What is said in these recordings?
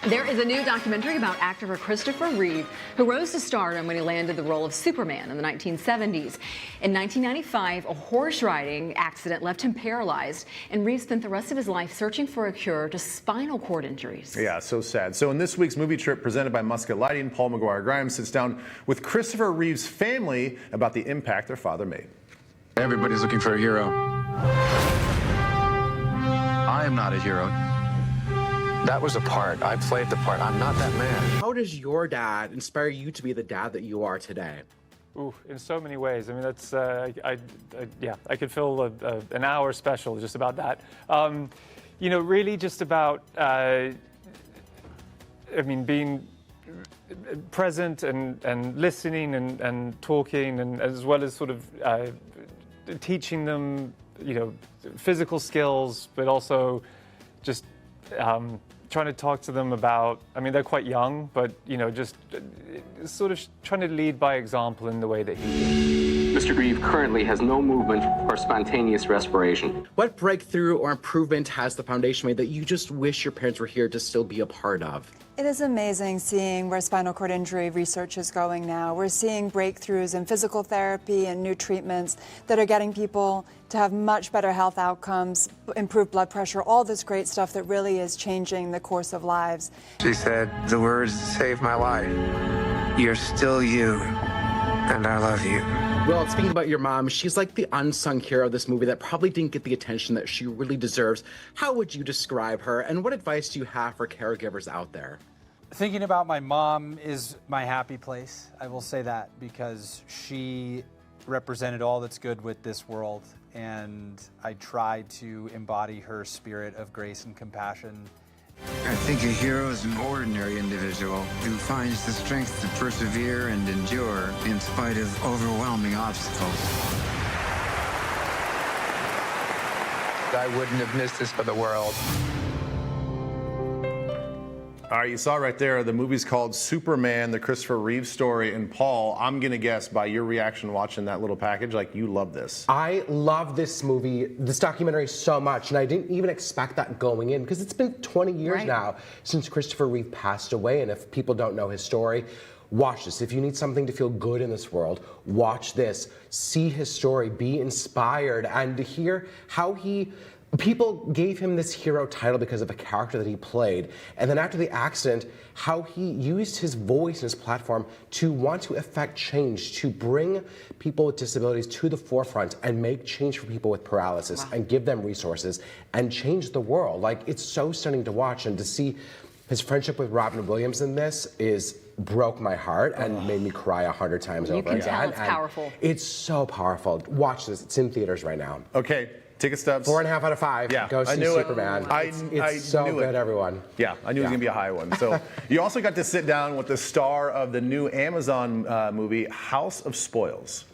There is a new documentary about actor Christopher Reeve, who rose to stardom when he landed the role of Superman in the 1970s. In 1995, a horse riding accident left him paralyzed, and Reeve spent the rest of his life searching for a cure to spinal cord injuries. Yeah, so sad. So in this week's movie trip presented by Muska Lighting, Paul McGuire Grimes sits down with Christopher Reeve's family about the impact their father made. Everybody's looking for a hero. I am not a hero. That was a part. I played the part. I'm not that man. How does your dad inspire you to be the dad that you are today? Ooh, in so many ways. I mean, that's, yeah, I could fill an hour special just about that. You know, really just about, I mean, being present and listening and talking, and as well as sort of teaching them, you know, physical skills, but also just trying to talk to them about, I mean, they're quite young, but, you know, just sort of trying to lead by example in the way that he did. Mr. Reeve currently has no movement or spontaneous respiration. What breakthrough or improvement has the foundation made that you just wish your parents were here to still be a part of? It is amazing seeing where spinal cord injury research is going now. We're seeing breakthroughs in physical therapy and new treatments that are getting people to have much better health outcomes, improved blood pressure, all this great stuff that really is changing the course of lives. She said the words saved my life. You're still you, and I love you. Well, speaking about your mom, she's like the unsung hero of this movie that probably didn't get the attention that she really deserves. How would you describe her, and what advice do you have for caregivers out there? Thinking about my mom is my happy place. I will say that, because she represented all that's good with this world, and I try to embody her spirit of grace and compassion. I think a hero is an ordinary individual who finds the strength to persevere and endure in spite of overwhelming obstacles. I wouldn't have missed this for the world. All right, you saw right there, the movie's called Superman, the Christopher Reeve Story. And Paul, I'm gonna guess by your reaction watching that little package, like you love this. I love this movie, this documentary so much, and I didn't even expect that going in, because it's been 20 years now since Christopher Reeve passed away, and if people don't know his story, watch this. If you need something to feel good in this world, watch this. See his story, be inspired, and to hear how people gave him this hero title because of a character that he played. And then after the accident, how he used his voice and his platform to want to affect change, to bring people with disabilities to the forefront and make change for people with paralysis and give them resources and change the world. Like, it's so stunning to watch, and to see his friendship with Robin Williams in this broke my heart and made me cry 100 times over again. You can tell it's powerful. It's so powerful. Watch this. It's in theaters right now. Okay. Ticket stubs. 4.5 out of 5. Yeah, Go see I knew Superman. It's so good, everyone. Yeah, I knew it was gonna be a high one. So you also got to sit down with the star of the new Amazon movie, House of Spoils.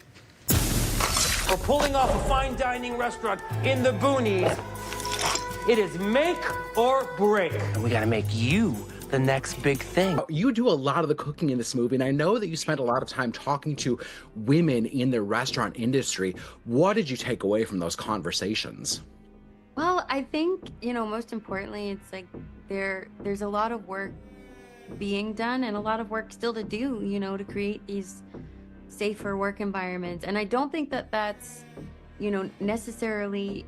We're pulling off a fine dining restaurant in the boonies. It is make or break. And we gotta make you the next big thing. You do a lot of the cooking in this movie, and I know that you spent a lot of time talking to women in the restaurant industry. What did you take away from those conversations? Well, I think, you know, most importantly, it's like there's a lot of work being done and a lot of work still to do, you know, to create these safer work environments. And I don't think that that's, you know, necessarily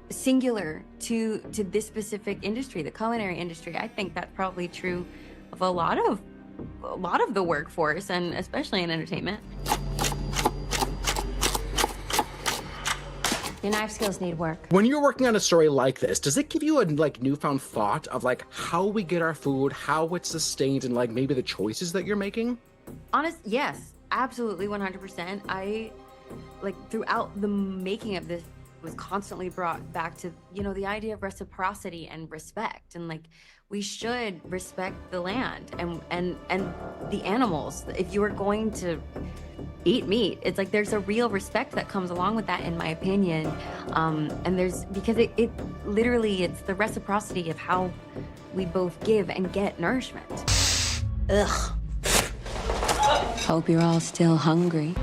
singular to this specific industry, the culinary industry. I think that's probably true of a lot of the workforce, and especially in entertainment. Your knife skills need work. When you're working on a story like this, does it give you a newfound thought of how we get our food, how it's sustained, and maybe the choices that you're making? Yes, absolutely, 100%. I throughout the making of this was constantly brought back to, you know, the idea of reciprocity and respect, and we should respect the land and the animals. If you are going to eat meat, it's there's a real respect that comes along with that, in my opinion. And because it literally, it's the reciprocity of how we both give and get nourishment. Hope you're all still hungry.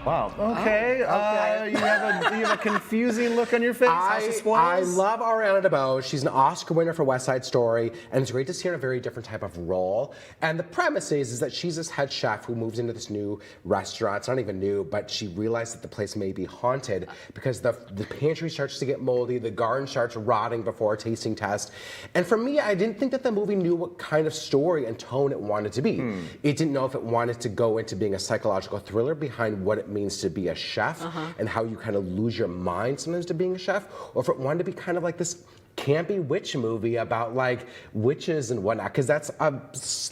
Wow. Okay. You have a confusing look on your face. House of Spoils? I love Ariana DeBose. She's an Oscar winner for West Side Story, and it's great to see her in a very different type of role. And the premise is that she's this head chef who moves into this new restaurant. It's not even new, but she realized that the place may be haunted because the pantry starts to get moldy, the garden starts rotting before a tasting test. And for me, I didn't think that the movie knew what kind of story and tone it wanted to be. It didn't know if it wanted to go into being a psychological thriller behind what it means to be a chef and how you kind of lose your mind sometimes to being a chef, or if it wanted to be kind of like this campy witch movie about like witches and whatnot, because that's a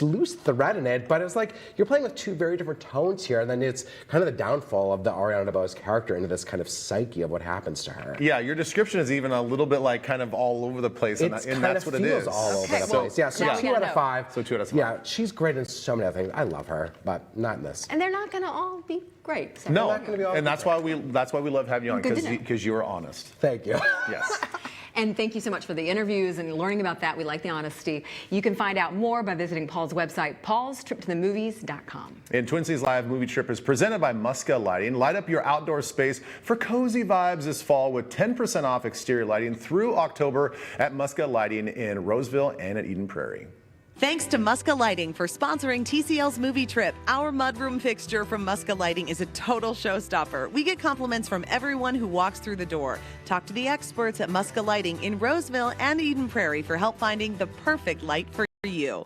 loose thread in it, but it's like you're playing with two very different tones here, and then it's kind of the downfall of the Ariana DeBose character into this kind of psyche of what happens to her. Yeah, your description is even a little bit like kind of all over the place, and that's what it is. All over the place. Yeah, so 2 out of 5. So 2 out of 5. Yeah, she's great in so many other things. I love her, but not in this. And they're not going to all be great. So. No, and that's why we love having you on, because you are honest. Thank you. Yes. And thank you so much for the interviews and learning about that. We like the honesty. You can find out more by visiting Paul's website, paulstriptothemovies.com. And Twin Cities Live Movie Trip is presented by Muska Lighting. Light up your outdoor space for cozy vibes this fall with 10% off exterior lighting through October at Muska Lighting in Roseville and at Eden Prairie. Thanks to Muska Lighting for sponsoring TCL's movie trip. Our mudroom fixture from Muska Lighting is a total showstopper. We get compliments from everyone who walks through the door. Talk to the experts at Muska Lighting in Roseville and Eden Prairie for help finding the perfect light for you.